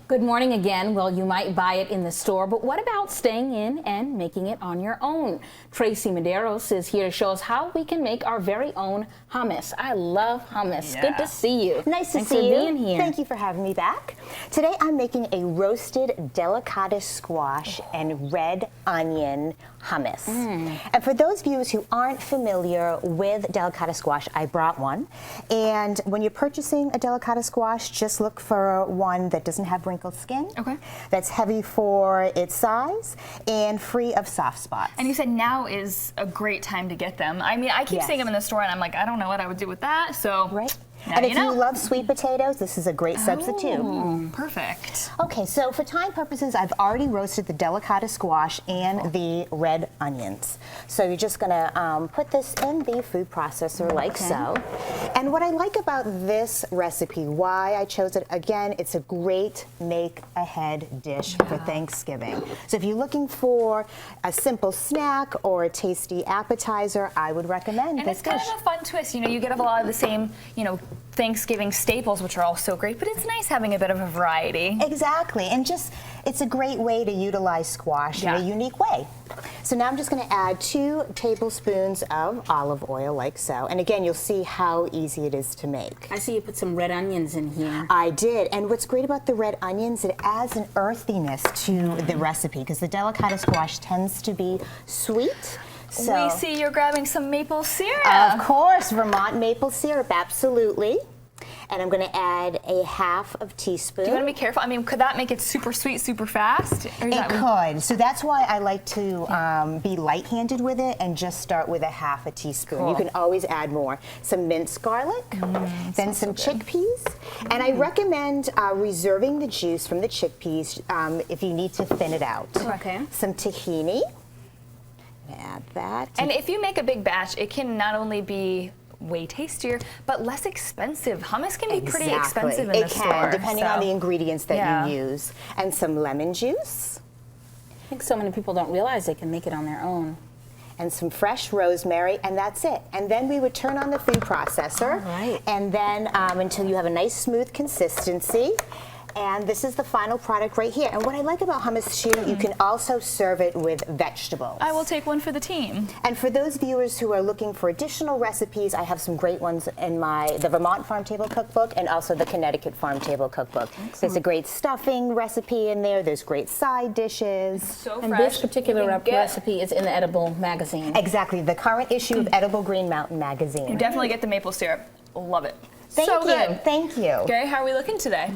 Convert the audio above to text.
Good morning again. Well, you might buy it in the store, but what about staying in and making it on your own? Tracey Medeiros is here to show us how we can make our very own hummus. I love hummus. Yeah. Good to see you. Nice to Thanks see for you. being here. Thank you for having me back. Today I'm making a roasted Delicata squash and red onion hummus. And for those viewers who aren't familiar with Delicata squash, I brought one. And when you're purchasing a Delicata squash, just look for one that doesn't have wrinkled skin. Okay. That's heavy for its size and free of soft spots. And you said now is a great time to get them. I mean, I keep Yes. seeing them in the store, and I'm like, I don't know what I would do with that. So Right. now And you if know. you love sweet potatoes, this is a great substitute. Oh, perfect. Okay, so for time purposes, I've already roasted the Delicata squash and the red onions. So you're just gonna put this in the food processor like so. And what I like about this recipe, why I chose it, again, it's a great make-ahead dish for Thanksgiving. So if you're looking for a simple snack or a tasty appetizer, I would recommend And this it's kind dish. of a fun twist. You know, you get a lot of the same, Thanksgiving staples, which are all so great, but it's nice having a bit of a variety. Exactly, and just, it's a great way to utilize squash in a unique way. So now I'm just gonna add 2 tablespoons of olive oil like so. And again, you'll see how easy it is to make. I see you put some red onions in here. I did, and what's great about the red onions, it adds an earthiness to the recipe, because the Delicata squash tends to be sweet. So, We see you're grabbing some maple syrup. of course, Vermont maple syrup, absolutely. And I'm gonna add a half of teaspoon. Do you want to be careful? I mean, could that make it super sweet, super fast? Or is It that- could. So that's why I like to be light-handed with it and just start with a half a teaspoon. Cool. You can always add more. Some minced garlic, then some chickpeas. And I recommend reserving the juice from the chickpeas if you need to thin it out. Okay. Some tahini. Add that. And if you make a big batch, it can not only be way tastier, but less expensive. Hummus can be pretty expensive in the It store. can, depending on so- the ingredients that Yeah. you use. And some lemon juice. I think so many people don't realize they can make it on their own. And some fresh rosemary, and that's it. And then we would turn on the food processor, All right. and then until you have a nice smooth consistency. And this is the final product right here. And what I like about hummus too, you can also serve it with vegetables. I will take one for the team. And for those viewers who are looking for additional recipes, I have some great ones in the Vermont Farm Table Cookbook and also the Connecticut Farm Table Cookbook. There's a great stuffing recipe in there. There's great side dishes. So And fresh. this particular You can get- recipe is in the Edible magazine. Exactly, the current issue of Edible Green Mountain magazine. You definitely get the maple syrup. Love it. Thank so you. good. Thank you. Gary, how are we looking today?